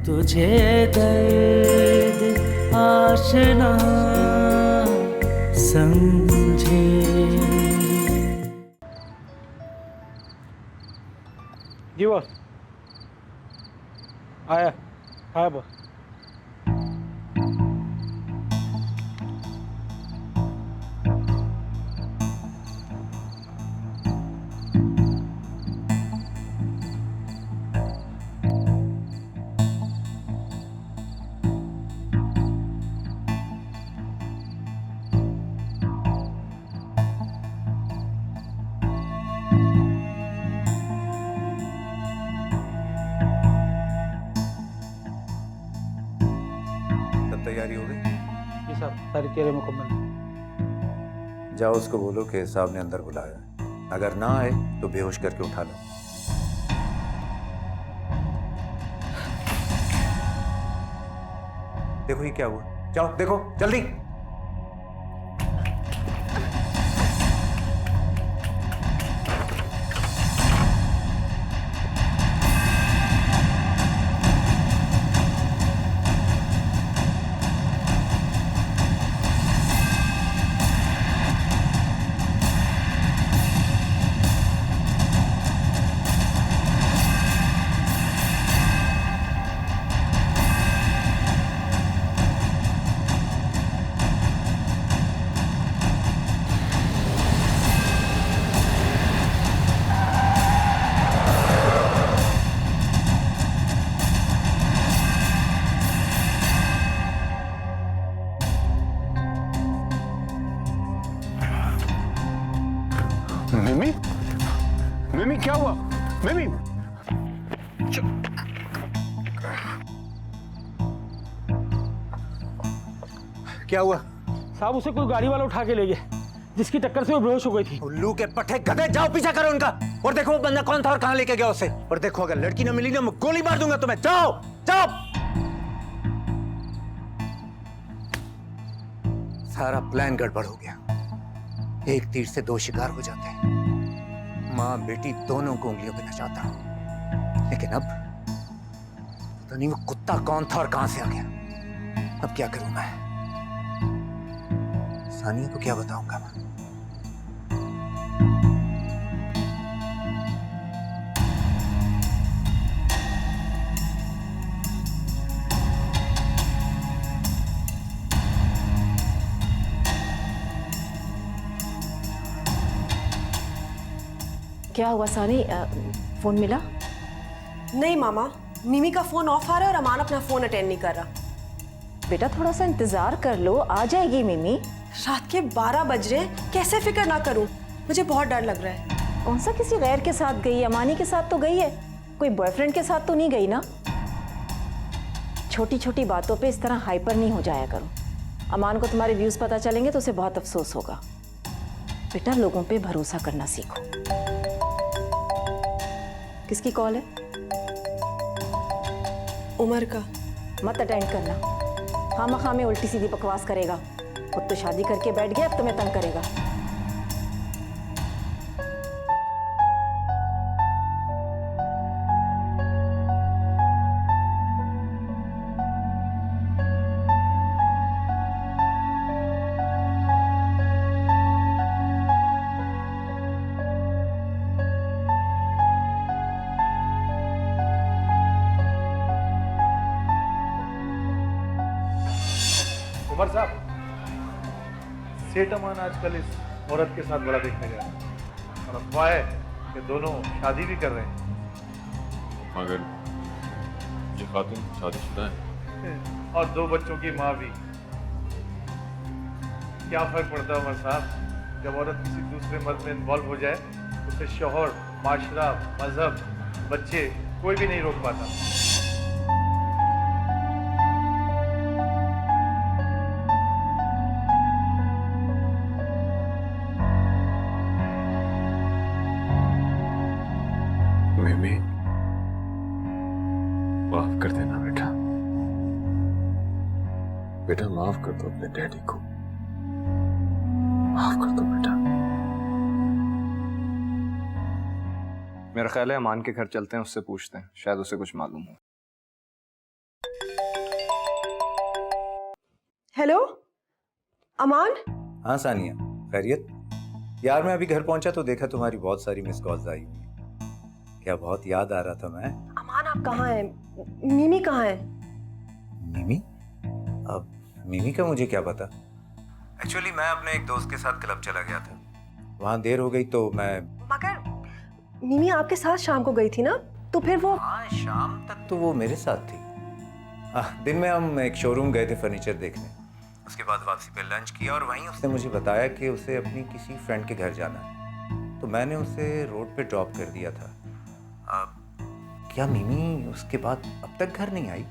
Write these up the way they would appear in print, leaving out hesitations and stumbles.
तुझे दर्द आशना समझे। जी बॉस आया आया बॉस। तैयारी हो गई? जी साहब सारी तैयारी मुकम्मल। जाओ उसको बोलो कि साहब ने अंदर बुलाया है। अगर ना आए तो बेहोश करके उठा लो। देखो ये क्या हुआ, जाओ देखो जल्दी। मिमी, मिमी क्या हुआ? मिमी क्या हुआ? साहब उसे कोई गाड़ी वाला उठा के ले गया जिसकी टक्कर से वो बेहोश हो गई थी। उल्लू के पट्टे गधे, जाओ पीछा करो उनका। और देखो वो बंदा कौन था और कहां लेके गया उसे। और देखो अगर लड़की ना मिली ना मैं गोली मार दूंगा तुम्हें। जाओ जाओ। सारा प्लान गड़बड़ हो गया। एक तीर से दो शिकार हो जाते हैं। माँ बेटी दोनों को उंगलियों पे नचाता, लेकिन अब पता नहीं वो कुत्ता कौन था और कहां से आ गया। अब क्या करूं मैं? सानिया को क्या बताऊंगा मैं? क्या हुआ सानी? फोन मिला? नहीं मामा, मिमी का फोन ऑफ आ रहा है और अमान अपना फोन अटेंड नहीं कर रहा। बेटा थोड़ा सा इंतजार कर लो, आ जाएगी मिमी। रात के 12 बज रहे हैं, कैसे फिक्र ना करूं? मुझे बहुत डर लग रहा है। कौन सा किसी गैर के साथ गई है? अमानी के साथ तो गई है, कोई बॉयफ्रेंड के साथ तो नहीं गई ना। छोटी छोटी बातों पे इस तरह हाइपर नहीं हो जाया करो। अमान को तुम्हारे व्यूज पता चलेंगे तो उसे बहुत अफसोस होगा। बेटा लोगों पे भरोसा करना सीखो। किसकी कॉल है? उमर का। मत अटेंड करना, खामखा में उल्टी सीधी बकवास करेगा। खुद तो शादी करके बैठ गया, अब तुम्हें तंग करेगा। उमर साहब, सेठ अमान आजकल इस औरत के साथ बड़ा देखने गया और अफवाह है कि दोनों शादी भी कर रहे हैं। मगर ये खातून शादीशुदा है और 2 बच्चों की माँ भी। क्या फर्क पड़ता है उमर साहब, जब औरत किसी दूसरे मर्द में इन्वॉल्व हो जाए उसे शौहर, माशरा, मजहब, बच्चे कोई भी नहीं रोक पाता। मिमी, माफ कर देना बेटा। बेटा माफ कर दो अपने डैडी को, माफ कर दो बेटा। मेरा ख्याल है अमान के घर चलते हैं, उससे पूछते हैं, शायद उसे कुछ मालूम हो। हेलो अमान। हाँ सानिया, खैरियत? यार मैं अभी घर पहुंचा तो देखा तुम्हारी बहुत सारी मिस कॉल्स आई हुई हैं। क्या बहुत याद आ रहा था मैं। अमान आप कहाँ हैं? मिमी कहाँ है? मिमी? अब मिमी का मुझे क्या पता। एक्चुअली मैं अपने एक दोस्त के साथ क्लब चला गया था, वहाँ देर हो गई तो मैं। मगर मिमी आपके साथ शाम को गई थी ना, तो फिर वो। हाँ शाम तक तो वो मेरे साथ थी। दिन में हम एक शोरूम गए थे फर्नीचर देखने, उसके बाद वापसी पे लंच किया और वहीं उसने मुझे बताया कि उसे अपनी किसी फ्रेंड के घर जाना है, तो मैंने उसे रोड पे ड्रॉप कर दिया था। क्या मिमी उसके बाद अब तक घर नहीं आई?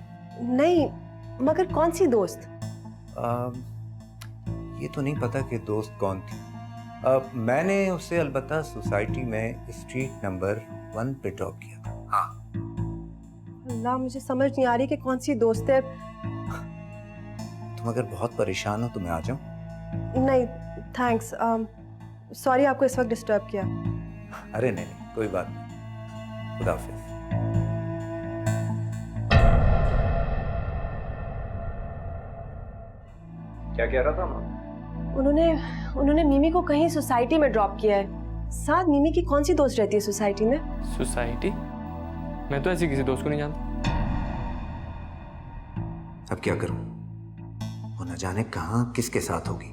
नहीं, मगर कौन सी दोस्त? ये तो नहीं पता कि दोस्त कौन थी। मैंने उसे अलबत्ता सोसाइटी में स्ट्रीट नंबर 1 पे ड्रॉप किया था। हाँ। अल्लाह, मुझे समझ नहीं आ रही कि कौन सी दोस्त है। तुम अगर बहुत परेशान हो तो मैं आ जाऊं? नहीं थैंक्स, सॉरी आपको इस वक्त डिस्टर्ब किया। अरे नहीं, कोई बात नहीं। खुदा हाफिज। क्या कह रहा था मां? उन्होंने मिमी को कहीं सोसाइटी में ड्रॉप किया है। साथ मिमी की कौन सी दोस्त रहती है सोसाइटी में? सोसाइटी? मैं तो ऐसी किसी दोस्त को नहीं जानता। अब क्या करूं? वो न जाने कहां किसके साथ होगी।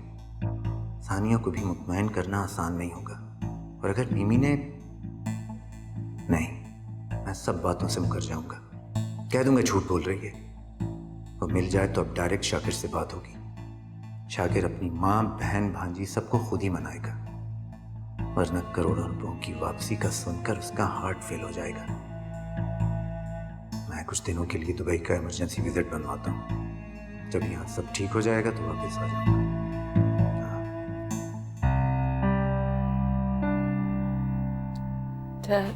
सानिया को भी मुतमईन करना आसान नहीं होगा, और अगर मिमी ने। नहीं, मैं सब बातों से मुकर जाऊंगा। कह दूंगा झूठ बोल रही है। वो मिल जाए तो अब डायरेक्ट शाकिर से बात होगी। शाकिर अपनी माँ, बहन, भांजी सबको खुद ही मनाएगा, वरना करोड़ों रुपयों की वापसी का सुनकर उसका हार्ट फेल हो जाएगा। मैं कुछ दिनों के लिए दुबई का इमरजेंसी विजिट बनवाता हूँ। जब यहाँ सब ठीक हो जाएगा तो वापस आ जाऊंगा। Dad.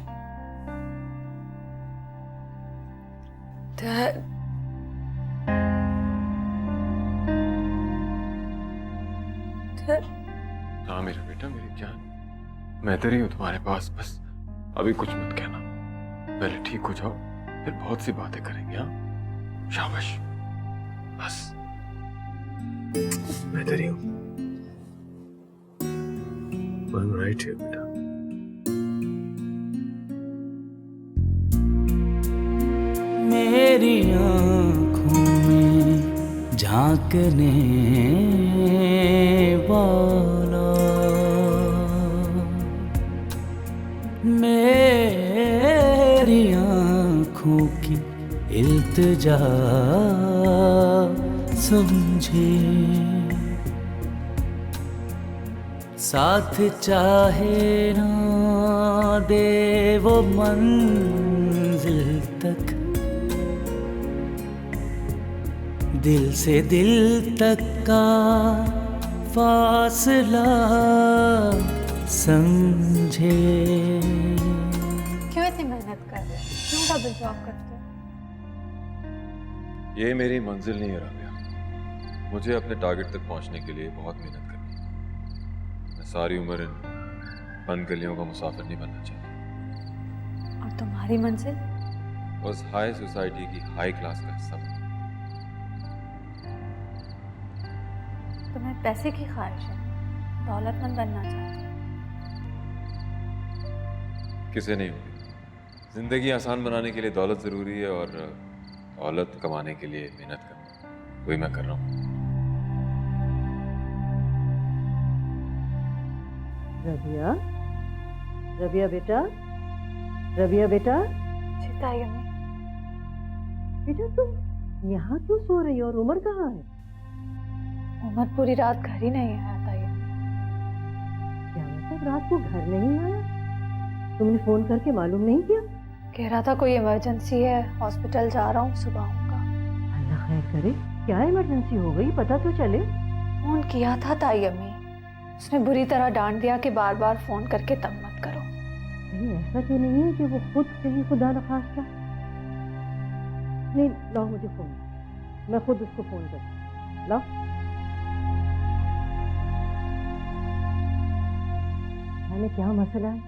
हाँ मेरा बेटा, मेरी जान, मैं तेरी हूँ तुम्हारे पास। बस अभी कुछ मत कहना, पहले ठीक हो जाओ, फिर बहुत सी बातें करेंगे। हाँ शाबाश, बस मैं तेरी हूँ। I'm right here, बेटा। मेरी आँखों में झांकने वाला, मेरी आँखों की इल्तिजा समझे, साथ चाहे ना दे वो मंजिल तक, दिल से दिल तक का फासला समझे। क्यों इतनी मेहनत कर रहे हो? क्यों डबल जॉब करते हो? ये मेरी मंजिल नहीं है राबिया, मुझे अपने टारगेट तक पहुंचने के लिए बहुत मेहनत करनी है। मैं सारी उम्र इन बंद गलियों का मुसाफिर नहीं बनना चाहता। और तुम्हारी मंजिल? उस हाई सोसाइटी की हाई क्लास का हिस्सा। तुम्हें पैसे की ख्वाहिश है, दौलतमंद बनना चाहते हो? किसे नहीं होगी। जिंदगी आसान बनाने के लिए दौलत जरूरी है, और दौलत कमाने के लिए मेहनत करना, वही मैं कर रहा हूँ। रबिया, रबिया बेटा, रबिया बेटा। जी ताई अम्मी। बेटा तुम यहाँ क्यों सो रही हो, और उमर कहाँ है? उमर पूरी रात घर ही नहीं आया ताई अम्मी। क्या मतलब रात को घर नहीं आया? तुमने फोन करके मालूम नहीं किया? कह रहा था कोई इमरजेंसी है, हॉस्पिटल जा रहा हूँ, सुबह आऊंगा। अल्लाह खैर करे, क्या इमरजेंसी हो गई, पता तो चले। फोन किया था ताई अम्मी, उसने बुरी तरह डांट दिया कि बार बार फोन करके तंग मत करो। नहीं ऐसा तो नहीं है कि वो खुद कहीं खुदा न खास्ता? नहीं लाओ मुझे फोन, मैं खुद उसको फोन करती। लाओ। जाने क्या मसला है?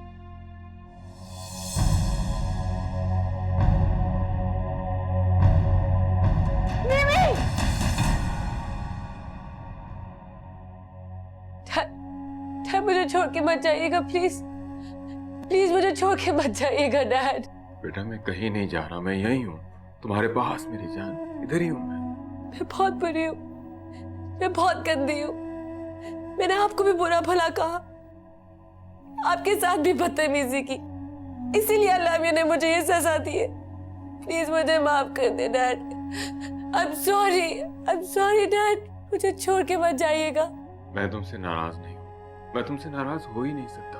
मुझे छोड़ के मत जाइएगा प्लीज, प्लीज मुझे छोड़ के मत जाइएगा डैड। बेटा मैं कहीं नहीं जा रहा, मैं यही हूँ तुम्हारे पास मेरी जान, इधर ही हूँ मैं बहुत बुरी हूँ, मैं बहुत गंदी हूँ। मैंने आपको भी बुरा भला कहा, आपके साथ भी बदतमीजी की, इसीलिए अल्लाह ने मुझे ये सजा दी है। प्लीज मुझे माफ कर दे dad. I am sorry dad, मुझे छोड़ के मत जाइएगा। मैं तुमसे नाराज नहीं हूँ, मैं तुमसे नाराज हो ही नहीं सकता।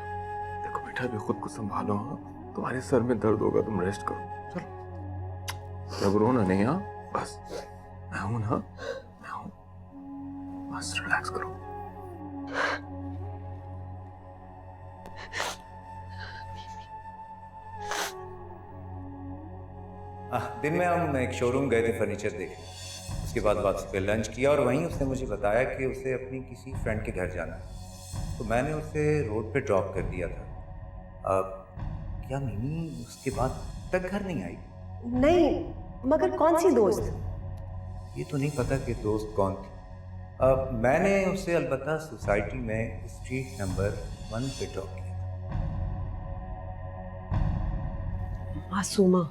देखो बेटा अभी खुद को संभालो, हाँ तुम्हारे सर में दर्द होगा, तुम रेस्ट करो, चलो अब रोना नहीं, हाँ बस मैं हूं ना, मैं हूं, बस रिलैक्स करो। दिन में हम एक शोरूम गए थे फर्नीचर देखने, उसके बाद वापसी पे लंच किया और वहीं उसने मुझे बताया कि उसे अपनी किसी फ्रेंड के घर जाना है, तो मैंने उसे रोड पे ड्रॉप कर दिया था। क्या मिमी उसके बाद तक घर नहीं आई? नहीं, मगर कौन सी दोस्त? ये तो नहीं पता कि दोस्त कौन थी। मैंने उसे अलबत्ता सोसाइटी में स्ट्रीट नंबर 1 पे ड्रॉप किया। मासूमा।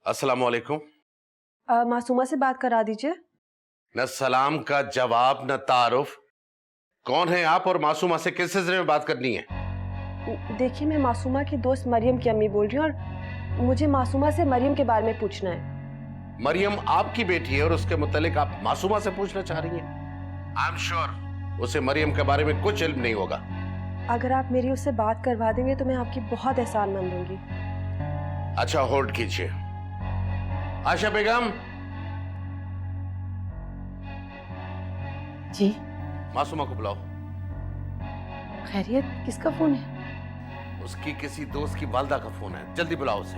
अस्सलाम वालेकुम। मासूमा से बात करा दीजिए। न सलाम का जवाब न तारुफ। कौन है आप और मासूमा से किस सिलसिले में बात करनी है? देखिए मैं मासूमा की दोस्त मरियम की अम्मी बोल रही हूँ और मुझे मासूमा से मरियम के बारे में पूछना है। मरियम आपकी बेटी है और उसके मुतालिक आप मासूमा से पूछना चाह रही हैं? आई एम श्योर उसे मरियम के बारे में कुछ इल्म नहीं होगा। अगर आप मेरी उससे बात करवा देंगे तो मैं आपकी बहुत एहसानमंद होंगी। अच्छा होल्ड कीजिए। आशा बेगम। जी। मासूमा को बुलाओ। खैरियत? किसका फोन है? उसकी किसी दोस्त की वालदा का फोन है, जल्दी बुलाओ उसे।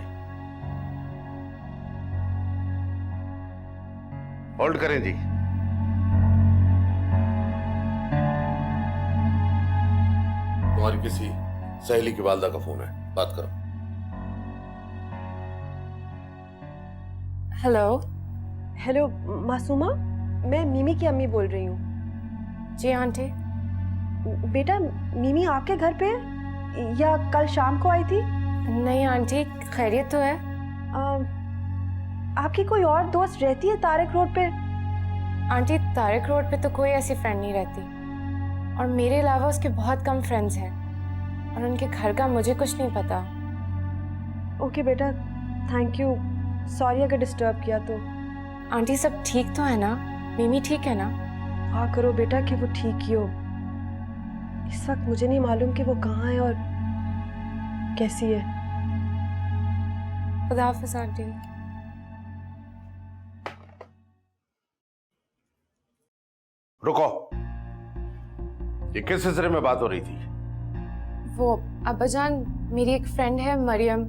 होल्ड करें जी। तुम्हारी किसी सहेली की वालदा का फोन है, बात करो। हेलो। हेलो मासूमा, मैं मिमी की अम्मी बोल रही हूँ। जी आंटी। बेटा मिमी आपके घर पे या कल शाम को आई थी? नहीं आंटी, खैरियत तो है। आपकी कोई और दोस्त रहती है तारिक रोड पे? आंटी तारिक रोड पे तो कोई ऐसी फ्रेंड नहीं रहती और मेरे अलावा उसके बहुत कम फ्रेंड्स हैं और उनके घर का मुझे कुछ नहीं पता। ओके बेटा, थैंक यू। सॉरी अगर डिस्टर्ब किया तो। आंटी सब ठीक तो है ना? मिमी ठीक है ना? हाँ करो बेटा कि वो ठीक ही हो। इस वक्त मुझे नहीं मालूम कि वो कहाँ है और कैसी है। खुदा हाफिज़ आंटी। रुको, ये किस सिलसिले में बात हो रही थी? वो अब्बाजान, मेरी एक फ्रेंड है मरियम,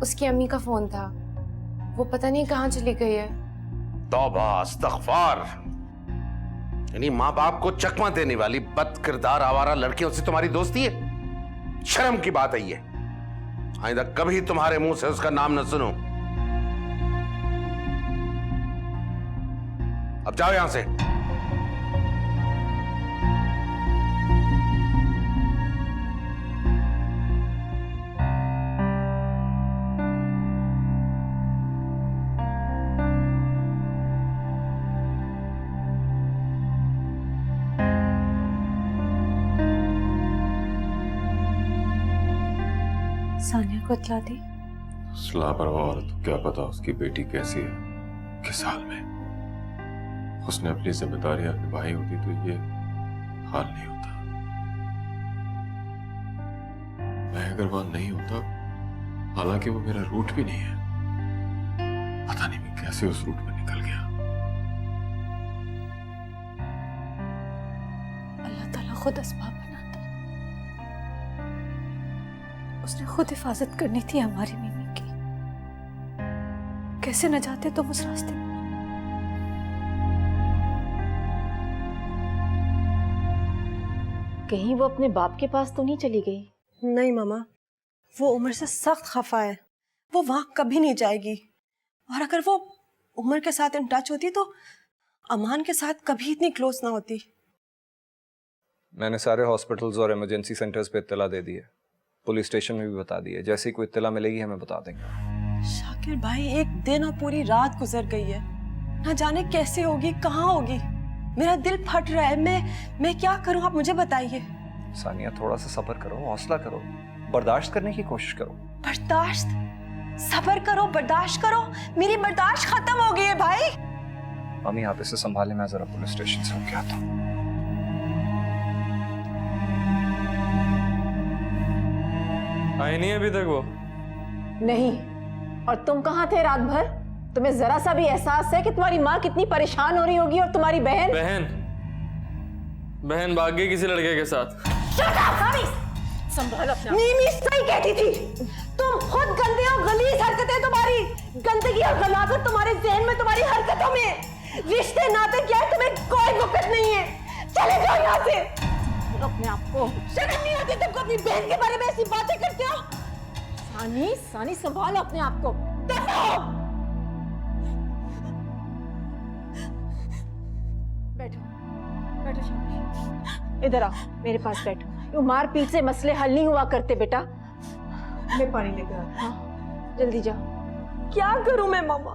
उसकी अम्मी का फोन था, वो पता नहीं कहाँ चली गई है। तौबा इस्तग़फ़ार। यानी माँ बाप को चकमा देने वाली बद किरदार आवारा लड़कियों से तुम्हारी दोस्ती है? शर्म की बात है ये। आइंदा कभी तुम्हारे मुंह से उसका नाम न सुनो। अब जाओ यहां से। सानिया को इतला दी? उस लापरवाह औरत को क्या पता उसकी बेटी कैसी है, किस हाल में। उसने अपनी जिम्मेदारियां निभाई होती तो ये हाल नहीं होता। मैं अगर वहां नहीं होता, हालांकि वो मेरा रूट भी नहीं है, पता नहीं मैं कैसे उस रूट में निकल गया। अल्लाह ताला खुद असबाब बनाता है। उसने खुद हिफाजत करनी थी हमारी मिमी की। कैसे न जाते तुम उस रास्ते में? कहीं वो अपने बाप के पास तो नहीं चली गई? नहीं मामा, वो उमर से सख्त खफा है। वो वहां कभी नहीं जाएगी, और अगर वो उमर के साथ इन टच होती तो अमान के साथ कभी इतनी क्लोज ना होती। मैंने सारे हॉस्पिटल्स और इमरजेंसी सेंटर्स पे इत्तला दे दी है, पुलिस स्टेशन में भी बता दी है। जैसे ही कोई इत्तला मिलेगी हमें बता देंगे। शाकिर भाई, एक दिन और पूरी रात गुजर गई है, ना जाने कैसे होगी, कहाँ होगी। मेरा दिल फट रहा है। मैं क्या करूं, आप मुझे बताइए। सानिया, थोड़ा सा सब्र करो, हौसला करो, बर्दाश्त करने की कोशिश करो। बर्दाश्त? सब्र करो, बर्दाश्त करो? मेरी बर्दाश्त खत्म हो गई है भाई। मम्मी, आप इसे संभाले, मैं जरा पुलिस स्टेशन से होके आता हूँ। आई नहीं अभी तक वो? नहीं। और तुम कहाँ थे रात भर? तुम्हें जरा सा भी एहसास है कि तुम्हारी माँ कितनी परेशान हो रही होगी, और तुम्हारी बहन? बहन भाग गई किसी लड़के के साथ। संभाल अपना। मीमी सही कहती थी, तुम खुद गंदे और गलीज हरकतें, तुम्हारी गंदगी और गलावट तुम्हारे जहन में, तुम्हारी हरकतों में। रिश्ते नाते क्या है, तुम्हें कोई वक़्त नहीं है। चले जाओ यहाँ से। अपने आप को शर्म नहीं आती तुमको? अपनी बहन के बारे में ऐसी बातें करते हो? सानी संभालो अपने आप को। बैठो शाबाश। इधर आओ, मेरे पास बैठो। यूं मार पीट से मसले हल नहीं हुआ करते बेटा। मैं पानी लेकर आती हूं। हाँ, जल्दी जाओ। क्या करूं मैं मामा?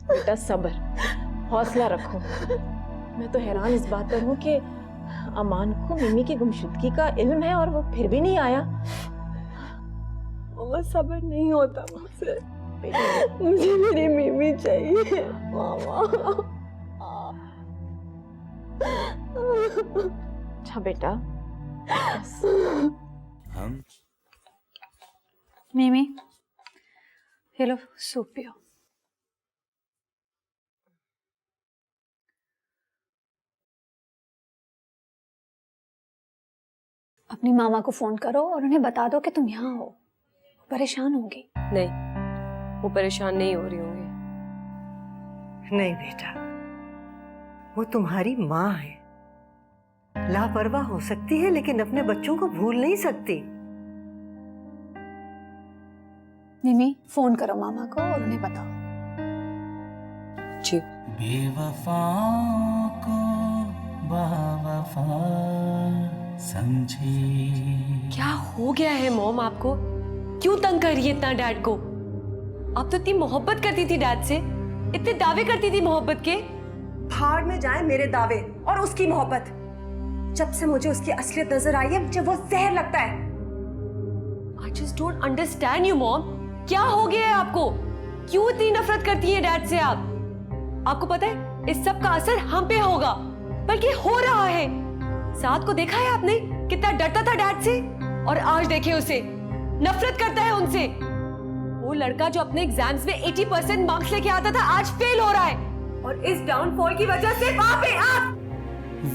बेटा सब्र, हौसला रखो। मैं तो हैरान इस बात पर हूँ कि अमान को मिमी की गुमशुदगी का इल्म है और वो फिर भी नहीं आया। मामा, सब्र नहीं होता मुझसे। मुझे मेरी मिमी चाहिए मामा। अच्छा बेटा। हम मिमी, ये लो सूप पियो। अपनी मामा को फोन करो और उन्हें बता दो कि तुम यहाँ हो। परेशान होंगी। नहीं, वो परेशान नहीं हो रही होंगी। नहीं बेटा, वो तुम्हारी माँ है। लापरवाह हो सकती है लेकिन अपने बच्चों को भूल नहीं सकती। मिमी, फोन करो मामा को और उन्हें बताओ। जी। बेवफाओं को बावफा समझे। क्या हो गया है मॉम आपको? क्यों तंग कर रही है इतना डैड को? आप तो इतनी मोहब्बत करती थी डैड से, इतने दावे करती थी मोहब्बत के। भाड़ में जाए मेरे दावे और उसकी मोहब्बत। जब से मुझे उसकी असलियत नजर आई है, मुझे वो जहर लगता है। I just don't understand you, mom. क्या हो गया है आपको? क्यों इतनी नफरत करती है डैड से आप? आपको पता है इस सब का असर हम पे होगा, बल्कि हो रहा है। साथ को देखा है आपने कितना डरता था डैड से, और आज देखे उसे, नफरत करता है उनसे। वो लड़का जो अपने एग्जाम्स में 80% मार्क्स लेके आता था, आज फेल हो रहा है, और इस डाउनफॉल की वजह से वहां पे आप।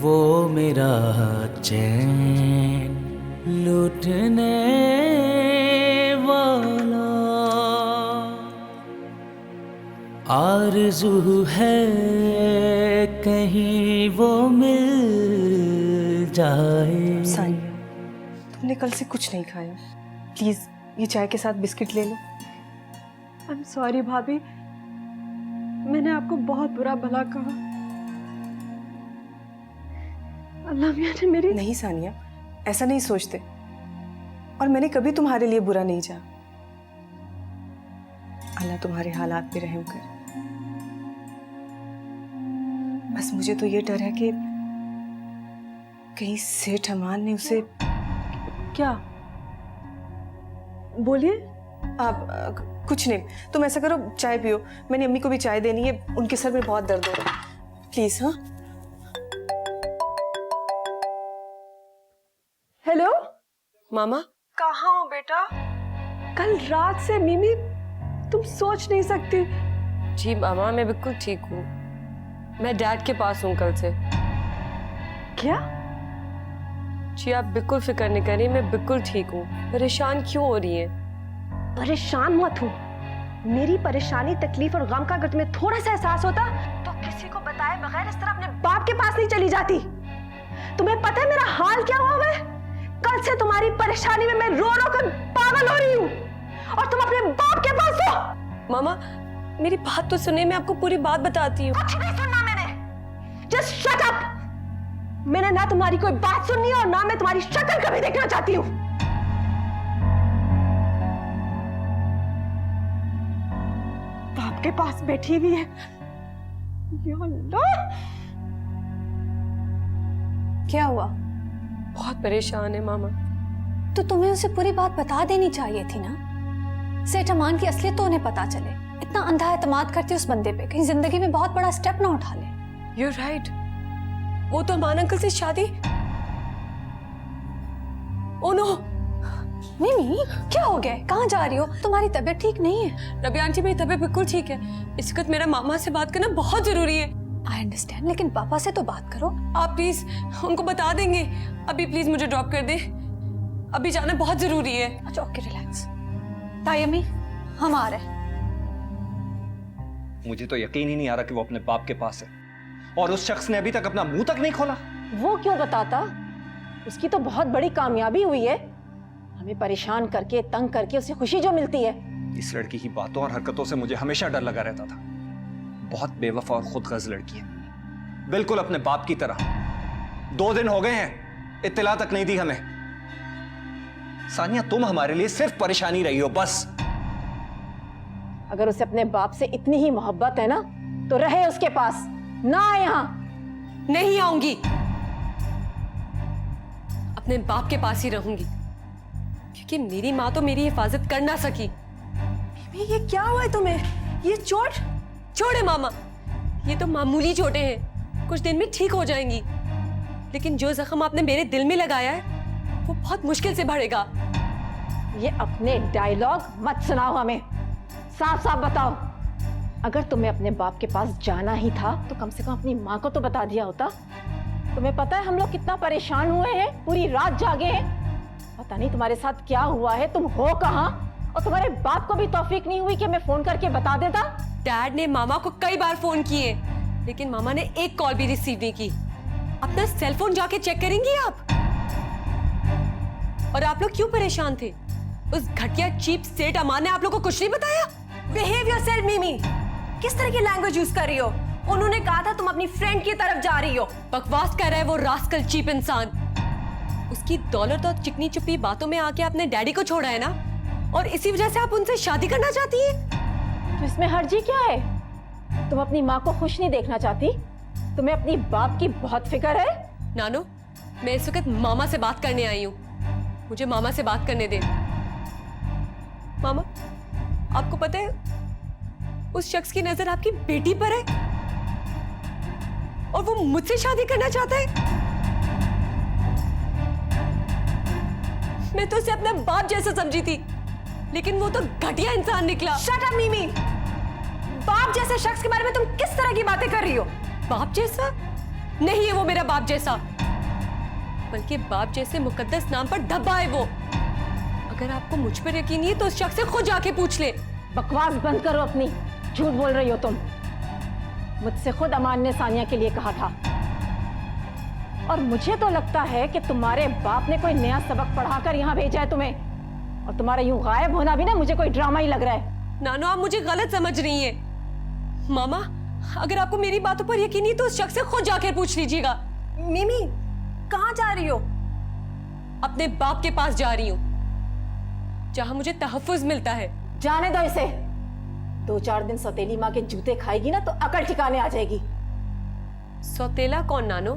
वो मेरा चैन लूटने वाला आरज़ू है, कहीं वो मिल जाए। सानिया, तुमने कल से कुछ नहीं खाया, प्लीज ये चाय के साथ बिस्किट ले लो। आई एम सॉरी भाभी, मैंने आपको बहुत बुरा भला कहा। अल्लाह मियां ने मेरी। नहीं सानिया, ऐसा नहीं सोचते, और मैंने कभी तुम्हारे लिए बुरा नहीं चाहा। अल्लाह तुम्हारे हालात पे रहम करे। बस मुझे तो ये डर है कि कहीं सेठ अमान ने उसे। क्या? बोलिए। आप कुछ नहीं, तुम ऐसा करो, चाय पियो। मैंने अम्मी को भी चाय देनी है, उनके सर में बहुत दर्द हो रहा है। प्लीज। हाँ, हेलो मामा। कहाँ हो बेटा? कल रात से मिमी, तुम सोच नहीं सकती। जी मामा, मैं बिल्कुल ठीक हूँ। मैं डैड के पास हूँ कल से। क्या? जी आप बिल्कुल फिक्र नहीं करिए, मैं बिल्कुल ठीक हूँ। परेशान क्यों हो रही है? परेशान मत हो। मेरी परेशानी, तकलीफ और गम का अगर तुम्हें थोड़ा सा एहसास होता तो किसी को बताए बगैर इस तरह अपने बाप के पास नहीं चली जाती। तुम्हें पता है मेरा हाल क्या हुआ है? कल से तुम्हारी परेशानी में मैं रो रो कर पागल हो रही हूँ और तुम अपने बाप के पास हो। मामा मेरी बात तो सुने, मैं आपको पूरी बात बताती हूँ। कुछ नहीं सुनना मैंने, जस्ट शट अप। मैंने ना तुम्हारी कोई बात सुननी है और ना मैं तुम्हारी शक्ल कभी देखना चाहती हूँ। बाप के पास बैठी हुई है। या अल्लाह! क्या हुआ? बहुत परेशान है मामा। तो तुम्हें उसे पूरी बात बता देनी चाहिए थी ना। सेठ अमान की असलियत तो उन्हें पता चले। इतना अंधा एतमाद करती उस बंदे पे, कहीं जिंदगी में बहुत बड़ा स्टेप ना उठा ले। You're right. वो तो अमान अंकल से शादी। Oh no! मिमी क्या हो गया? कहाँ जा रही हो? तुम्हारी तबीयत ठीक नहीं है। रबिया आंटी मेरी तबीयत बिल्कुल ठीक है। इस वक्त मेरा मामा से बात करना बहुत जरूरी है। आई अंडरस्टैंड, लेकिन पापा से तो बात करो। आप प्लीज उनको बता देंगे। अभी प्लीज मुझे ड्रॉप कर दे, अभी जाना बहुत जरूरी है। अच्छा ओके, रिलैक्स। ताई अम्मी हम आ रहे हैं। मुझे तो यकीन ही नहीं आ रहा कि वो अपने बाप के पास है और उस शख्स ने अभी तक अपना मुंह तक नहीं खोला। वो क्यों बताता? उसकी तो बहुत बड़ी कामयाबी हुई है। हमें परेशान करके तंग करके उसे खुशी जो मिलती है। इस लड़की की बातों और हरकतों से मुझे हमेशा डर लगा रहता था। बहुत बेवफा और खुदगर्ज लड़की है, बिल्कुल अपने बाप की तरह। 2 दिन हो गए हैं, इत्तला तक नहीं दी हमें। सानिया तुम हमारे लिए सिर्फ परेशानी रही हो बस। अगर उसे अपने बाप से इतनी ही मोहब्बत है ना तो रहे उसके पास, ना आए यहां। नहीं आऊंगी, अपने बाप के पास ही रहूंगी, क्योंकि मेरी माँ तो मेरी हिफाजत कर ना सकी। ये क्या हुआ है तुम्हें? ये चोट? छोड़े मामा, ये तो मामूली चोटें हैं, कुछ दिन में ठीक हो जाएंगी। लेकिन जो जख्म आपने मेरे दिल में लगाया है वो बहुत मुश्किल से भरेगा। ये अपने डायलॉग मत सुनाओ हमें, साफ साफ बताओ। अगर तुम्हें अपने बाप के पास जाना ही था तो कम से कम अपनी माँ को तो बता दिया होता। तुम्हें पता है हम लोग कितना परेशान हुए हैं, पूरी रात जागे हैं। पता नहीं तुम्हारे साथ क्या हुआ है, तुम हो कहाँ? और तुम्हारे बाप को भी तौफीक नहीं हुई कि मैं फोन करके बता देता। डैड ने मामा को कई बार फोन किए, लेकिन मामा ने एक कॉल भी रिसीव नहीं की। अपना सेलफोन जाके चेक करेंगी आप? और आप लोग क्यों परेशान थे? उस घटिया चीप सेठ अमान ने आप लोग को कुछ नहीं बताया? बिहेव योरसेल्फ मिमी। किस तरह की लैंग्वेज यूज कर रही हो? उन्होंने कहा था तुम अपनी फ्रेंड की तरफ जा रही हो। बकवास कर रहा है वो रास्कल चीप इंसान। उसकी दौलत और चिकनी चुपी बातों में आके आपने डैडी को छोड़ा है ना, और इसी वजह से आप उनसे शादी करना चाहती है। तो इसमें हर्जी क्या है? तुम अपनी माँ को खुश नहीं देखना चाहती? तुम्हें अपनी बाप की बहुत फिक्र है? नानो, मैं इस वक्त मामा से बात करने आई हूँ, मुझे मामा से बात करने दे। मामा, आपको पता है उस शख्स की नजर आपकी बेटी पर है और वो मुझसे शादी करना चाहता है। मैं तो उसे अपना बाप जैसा समझी थी, लेकिन वो तो घटिया इंसान निकला। शट अप मिमी। बाप जैसे शख्स के बारे में तुम किस तरह की बातें कर रही हो? बाप जैसा? नहीं है वो मेरा बाप जैसा, बल्कि बाप जैसे मुकद्दस नाम पर धब्बा है वो। अगर आपको मुझ पर यकीन नहीं है तो उस शख्स से खुद जाके पूछ ले। बकवास बंद करो अपनी, झूठ बोल रही हो तुम। मुझसे खुद अमान ने सानिया के लिए कहा था, और मुझे तो लगता है कि तुम्हारे बाप ने कोई नया सबक पढ़ाकर यहाँ भेजा है तुम्हें, और तुम्हारा यूं गायब होना भी ना मुझे कोई ड्रामा ही लग रहा है। नानो, आप मुझे गलत समझ रही हैं। मामा, अगर आपको मेरी बातों पर यकीन नहीं तो उस शख्स से खुद जाकर पूछ लीजिएगा। मिमी, कहाँ जा रही हो? अपने बाप के पास जा रही हूँ, जहां मुझे तहफ्फुज मिलता है। जाने दो इसे। 2-4 दिन सौतेली माँ के जूते खाएगी ना तो अकल ठिकाने आ जाएगी। सौतेला कौन नानो?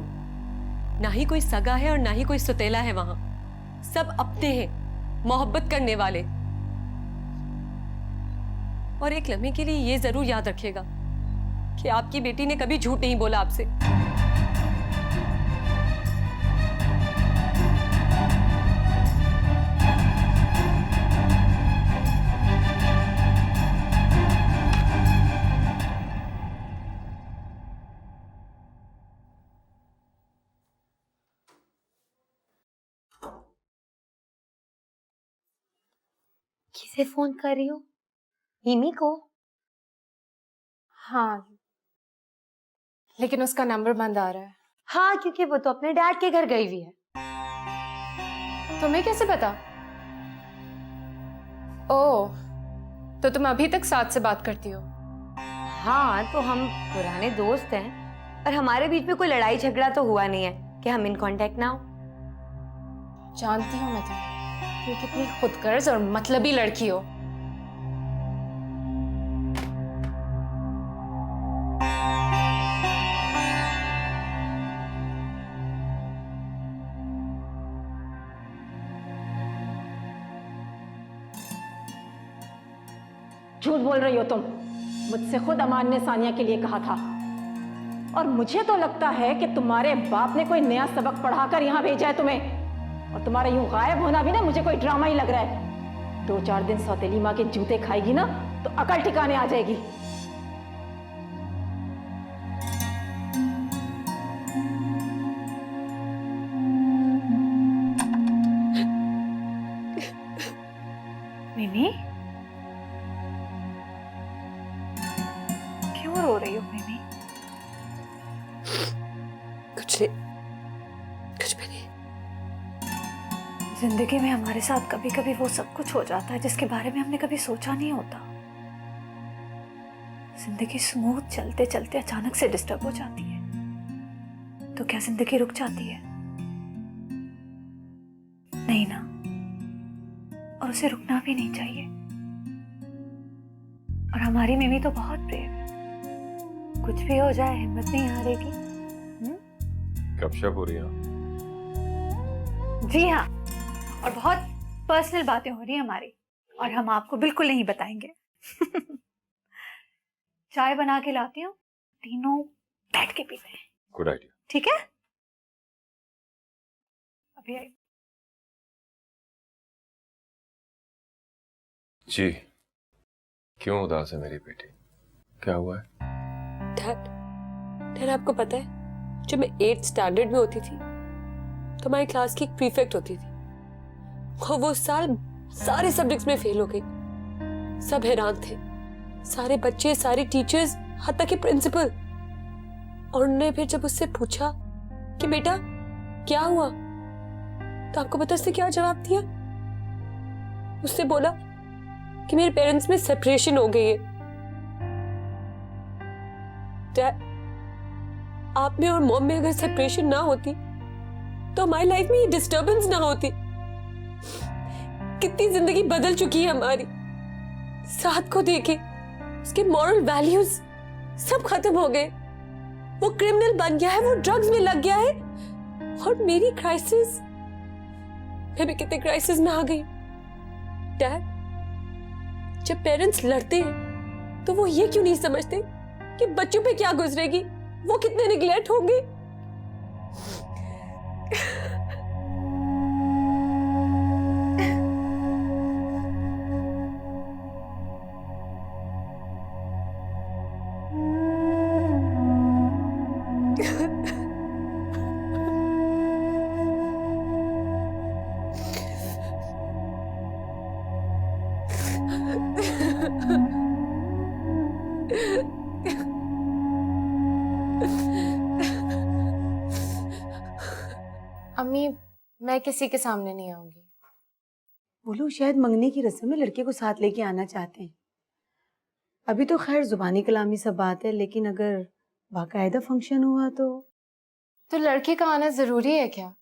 ना ही कोई सगा है और ना ही कोई सौतेला है वहां। सब अपने हैं, मोहब्बत करने वाले। और एक लम्हे के लिए ये जरूर याद रखिएगा कि आपकी बेटी ने कभी झूठ नहीं बोला आपसे। किसे फोन कर रही हो? मिमी को? हाँ, लेकिन उसका नंबर बंद आ रहा है। हाँ, क्योंकि वो तो अपने डैड के घर गई हुई है। तुम्हें कैसे पता? ओह, तो तुम अभी तक साथ से बात करती हो? हाँ, तो हम पुराने दोस्त हैं और हमारे बीच में कोई लड़ाई झगड़ा तो हुआ नहीं है कि हम इन कांटेक्ट ना हो। जानती हूँ मैं तुम कितनी खुदगर्ज और मतलबी लड़की हो। झूठ बोल रही हो तुम। मुझसे खुद अमान ने सानिया के लिए कहा था, और मुझे तो लगता है कि तुम्हारे बाप ने कोई नया सबक पढ़ाकर यहाँ भेजा है तुम्हें। और तुम्हारा यूं गायब होना भी ना मुझे कोई ड्रामा ही लग रहा है। 2-4 दिन सौतेली माँ के जूते खाएगी ना तो अकल ठिकाने आ जाएगी। मिमी, क्यों रो रही हो मिमी? कुछ नहीं, कुछ भी नहीं। जिंदगी में हमारे साथ कभी कभी वो सब कुछ हो जाता है जिसके बारे में हमने कभी सोचा नहीं होता। जिंदगी स्मूथ चलते चलते अचानक से डिस्टर्ब हो जाती है। तो क्या जिंदगी रुक जाती है? नहीं ना, और उसे रुकना भी नहीं चाहिए। और हमारी मिमी तो बहुत ब्रेव है, कुछ भी हो जाए हिम्मत नहीं हारेगी। गपशप हो रही है? जी हाँ, और बहुत पर्सनल बातें हो रही हैं हमारी, और हम आपको बिल्कुल नहीं बताएंगे। चाय बना के लाती हूँ, तीनों बैठ के पीते हैं। Good idea. ठीक है, अभी आई। जी, क्यों उदास है मेरी बेटी? क्या हुआ है? डैड, आपको पता है जब मैं 8th स्टैंडर्ड में होती थी तो हमारी क्लास की एक प्रीफेक्ट होती थी। वो साल सारे सब्जेक्ट्स में फेल हो गई। सब हैरान थे, सारे बच्चे, सारे टीचर्स, हत्ता कि प्रिंसिपल। और उन्होंने फिर जब उससे पूछा कि बेटा क्या हुआ, तो आपको पता उसने क्या जवाब दिया? उसने बोला कि मेरे पेरेंट्स में सेपरेशन हो गई है। डैड, आप में और मॉम में अगर सेपरेशन ना होती तो हमारी लाइफ में ये डिस्टर्बेंस ना होती। कितनी जिंदगी बदल चुकी है हमारी। साथ को देखे उसके मॉरल वैल्यूज सब खत्म हो गए। वो क्रिमिनल बन गया है, वो ड्रग्स में लग गया है। और मेरी क्राइसिस, मैं भी कितने क्राइसिस में आ गई। डैड, जब पेरेंट्स लड़ते हैं तो वो ये क्यों नहीं समझते कि बच्चों पे क्या गुजरेगी, वो कितने निग्लेक्ट होंगे। अम्मी, मैं किसी के सामने नहीं आऊंगी। वो लोग शायद मंगनी की रस्म में लड़के को साथ लेके आना चाहते हैं। अभी तो खैर जुबानी कलामी सब बात है, लेकिन अगर बाकायदा फंक्शन हुआ तो लड़के का आना जरूरी है क्या?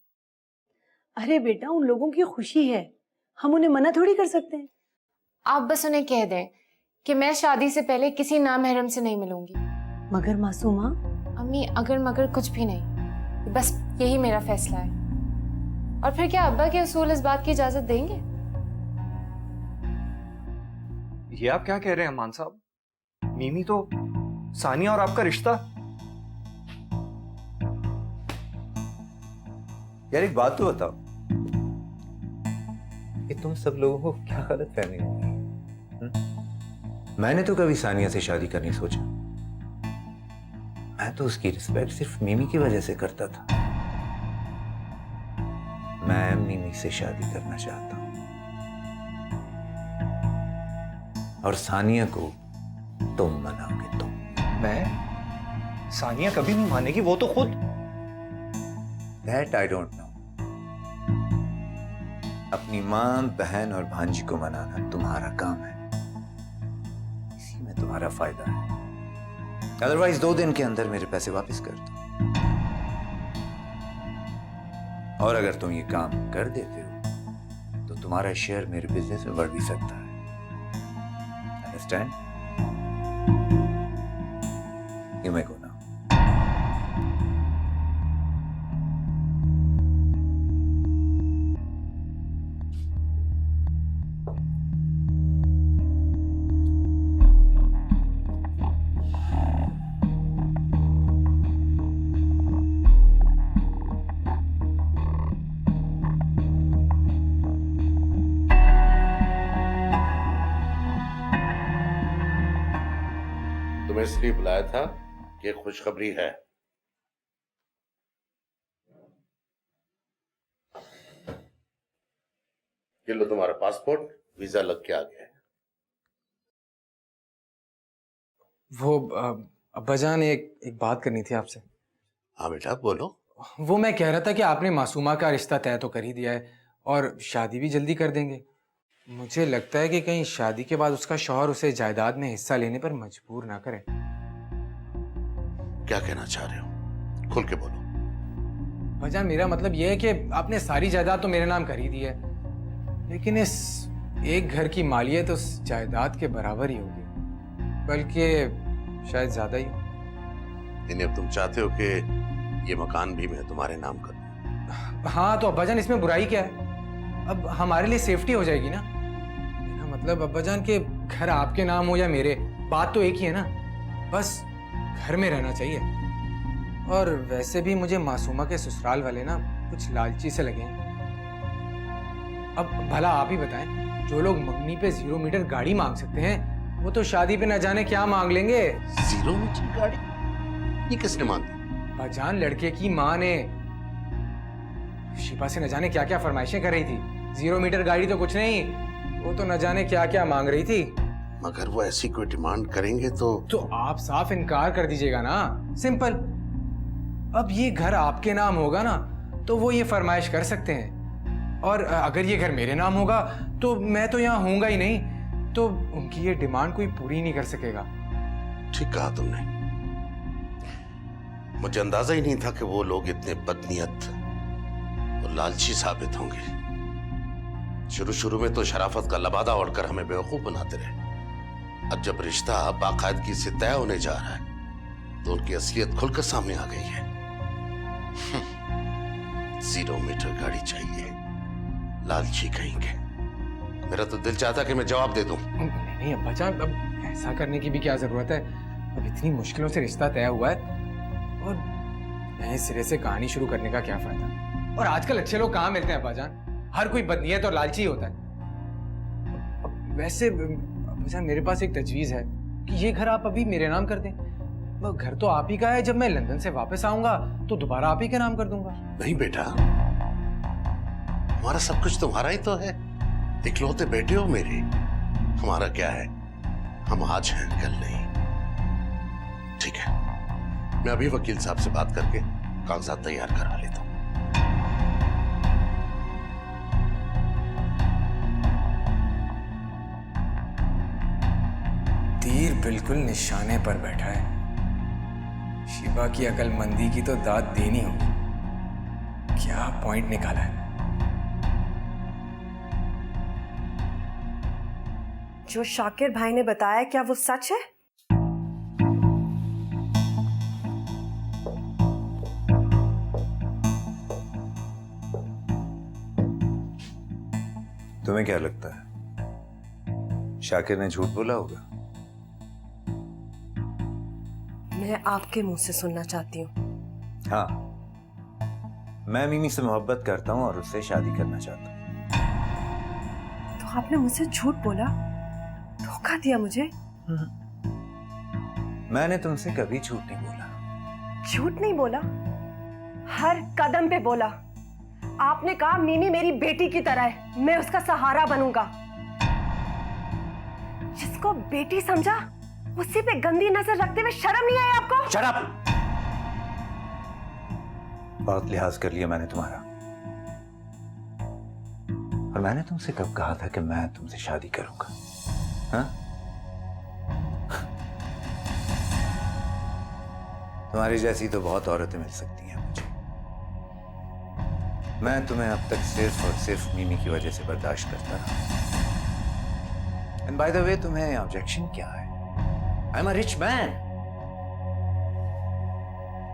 अरे बेटा, उन लोगों की खुशी है, हम उन्हें मना थोड़ी कर सकते हैं। आप बस उन्हें कह दें कि मैं शादी से पहले किसी नामहरम से नहीं मिलूंगी। मगर मासूमा? अम्मी, अगर मगर कुछ भी नहीं, बस यही मेरा फैसला है। और फिर क्या अब्बा के उसूल इस बात की इजाजत देंगे? ये आप क्या कह रहे हैं अमान साहब? मीमी तो सानिया और आपका रिश्ता। यार एक बात तो बताओ, कि तुम सब लोगों को क्या गलत फहमी है? मैंने तो कभी सानिया से शादी करनी सोचा। मैं तो उसकी रिस्पेक्ट सिर्फ मीमी की वजह से करता था। मैं मीमी से शादी करना चाहता हूं, और सानिया को तुम मनाओगे। तुम? मैं? सानिया कभी नहीं मानेगी, वो तो खुद। That I don't know. अपनी मां, बहन और भांजी को मनाना तुम्हारा काम है, इसी में तुम्हारा फायदा है। अदरवाइज 2 दिन के अंदर मेरे पैसे वापस कर दो, और अगर तुम ये काम कर देते हो तो तुम्हारा शेयर मेरे बिजनेस में बढ़ भी सकता है। Understand? You may go now. तुम्हें इसलिए बुलाया था कि खुशखबरी है। ये लो तुम्हारा पासपोर्ट, वीजा लग के आ गया है। वो अब्बाजान एक बात करनी थी आपसे। हाँ बेटा बोलो। वो मैं कह रहा था कि आपने मासूमा का रिश्ता तय तो कर ही दिया है और शादी भी जल्दी कर देंगे। मुझे लगता है कि कहीं शादी के बाद उसका शौहर उसे जायदाद में हिस्सा लेने पर मजबूर ना करे। क्या कहना चाह रहे हो? खुल के बोलो। अब्बाजान मेरा मतलब यह है कि आपने सारी जायदाद तो मेरे नाम कर ही दी है, लेकिन इस एक घर की मालियत उस जायदाद के बराबर ही होगी, बल्कि शायद ज्यादा ही। यानी अब तुम चाहते हो कि ये मकान भी मैं तुम्हारे नाम कर दूं? हाँ तो अब्बाजान इसमें बुराई क्या है? अब हमारे लिए सेफ्टी हो जाएगी ना। मेरा मतलब अब्बाजान के घर आपके नाम हो या मेरे, बात तो एक ही है ना, बस घर में रहना चाहिए। और वैसे भी मुझे मासूमा के ससुराल वाले ना कुछ लालची से लगे हैं। अब भला आप ही बताएं, जो लोग मंगनी पे 0 मीटर गाड़ी मांग सकते हैं, वो तो शादी पे न जाने क्या मांग लेंगे। 0 मीटर गाड़ी? ये किसने मांगी? अब्बाजान लड़के की माँ ने शिफा से न जाने क्या क्या फरमाइशें कर रही थी। 0 मीटर गाड़ी तो कुछ नहीं, वो तो न जाने क्या क्या मांग रही थी। मगर वो ऐसी कोई डिमांड करेंगे तो आप साफ इनकार कर दीजिएगा ना, सिंपल। अब ये घर आपके नाम होगा ना तो वो ये फरमाइश कर सकते हैं, और अगर ये घर मेरे नाम होगा तो मैं तो यहाँ होऊंगा ही नहीं, तो उनकी ये डिमांड कोई पूरी नहीं कर सकेगा। ठीक कहा तुमने। मुझे अंदाजा ही नहीं था कि वो लोग इतने बदनीयत और लालची साबित होंगे। शुरू में तो शराफत का लबादा ओढ़कर हमें बेवकूफ बनाते रहे। अब जब रिश्ता बाकायदगी से तय होने जा रहा है तो उनकी असलियत खुलकर सामने आ गई है। 0 मीटर गाड़ी चाहिए, लालची कहेंगे। मेरा तो दिल चाहता कि मैं जवाब दे दूं। नहीं अब्बाजान, अब ऐसा करने की भी क्या जरूरत है? अब इतनी मुश्किलों से रिश्ता तय हुआ है और नए सिरे से कहानी शुरू करने का क्या फायदा? और आजकल अच्छे लोग कहाँ मिलते हैं अब्बाजान? हर कोई बदनीयत और लालची होता है। वैसे अब्बाजान मेरे पास एक तजवीज है कि ये घर आप अभी मेरे नाम कर दें। घर तो आप ही का है, जब मैं लंदन से वापस आऊंगा तो दोबारा आप ही के नाम कर दूंगा। नहीं बेटा, हमारा सब कुछ तुम्हारा ही तो है। इकलौते बेटे हो मेरे। हमारा क्या है, हम आज हैं कल नहीं। ठीक है, मैं अभी वकील साहब से बात करके कागजात तैयार करा लेता हूं। तीर बिल्कुल निशाने पर बैठा है। शिवा की अकलमंदी की तो दाद देनी होगी। क्या पॉइंट निकाला है? जो शाकिर भाई ने बताया, क्या वो सच है? तुम्हें क्या लगता है शाकिर ने झूठ बोला होगा? मैं आपके मुंह से सुनना चाहती हूँ। हाँ, मैं मिमी से मोहब्बत करता हूँ और उससे शादी करना चाहता हूँ। तो आपने मुझसे झूठ बोला, धोखा दिया मुझे? मैंने तुमसे कभी झूठ नहीं बोला। झूठ नहीं बोला? हर कदम पे बोला। आपने कहा मिमी मेरी बेटी की तरह है, मैं उसका सहारा बनूंगा। जिसको बेटी समझा उसी पे गंदी नजर रखते हुए शर्म नहीं आई आपको? Shut up! बहुत लिहाज कर लिया मैंने तुम्हारा। और मैंने तुमसे कब कहा था कि मैं तुमसे शादी करूंगा? हाँ? तुम्हारी जैसी तो बहुत औरतें मिल सकती हैं मुझे। मैं तुम्हें अब तक सिर्फ और सिर्फ मीमी की वजह से बर्दाश्त करता रहा। एंड बाय द वे, तुम्हें ऑब्जेक्शन क्या है? I am a rich man.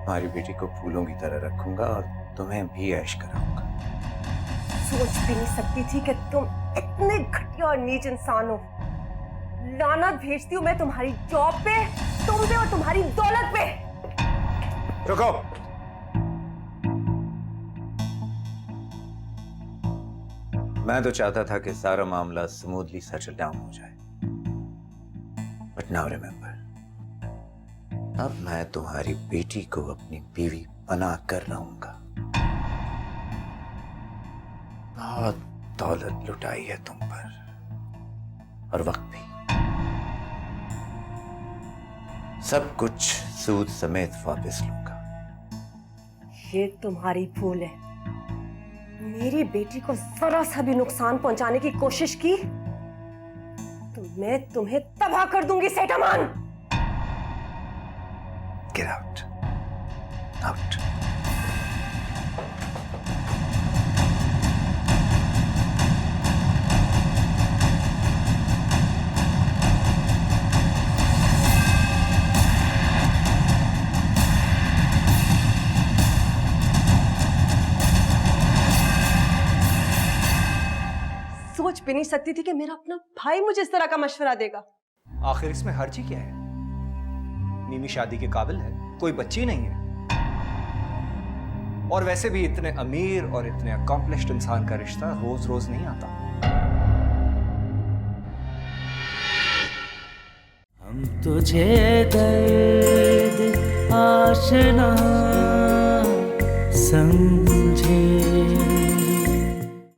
तुम्हारी बेटी को फूलों की तरह रखूंगा और तुम्हें भी ऐश कराऊंगा। सोच भी नहीं सकती थी कि तुम इतने घटिया और नीच इंसान हो। लानत भेजती हूँ मैं तुम्हारी जॉब पे, तुम पे और तुम्हारी दौलत पे। रुको। मैं तो चाहता था कि सारा मामला स्मूथली सेटल डाउन हो जाए, बट नाउ रिमेंबर, अब मैं तुम्हारी बेटी को अपनी बीवी बना कर रहूंगा। बहुत दौलत लुटाई है तुम पर, और वक्त भी। सब कुछ सूद समेत वापस लूंगा। ये तुम्हारी भूल है। मेरी बेटी को जरा सा भी नुकसान पहुंचाने की कोशिश की तो मैं तुम्हें तबाह कर दूंगी सेठ अमान। Get out. Out. सोच भी नहीं सकती थी कि मेरा अपना भाई मुझे इस तरह का मशवरा देगा। आखिर इसमें हर्ज ही क्या है? मीमी शादी के काबिल है, कोई बच्ची नहीं है। और वैसे भी इतने अमीर और इतने अकॉम्प्लिश्ड इंसान का रिश्ता रोज रोज नहीं आता। हम तुझे दर्द आशना समझे।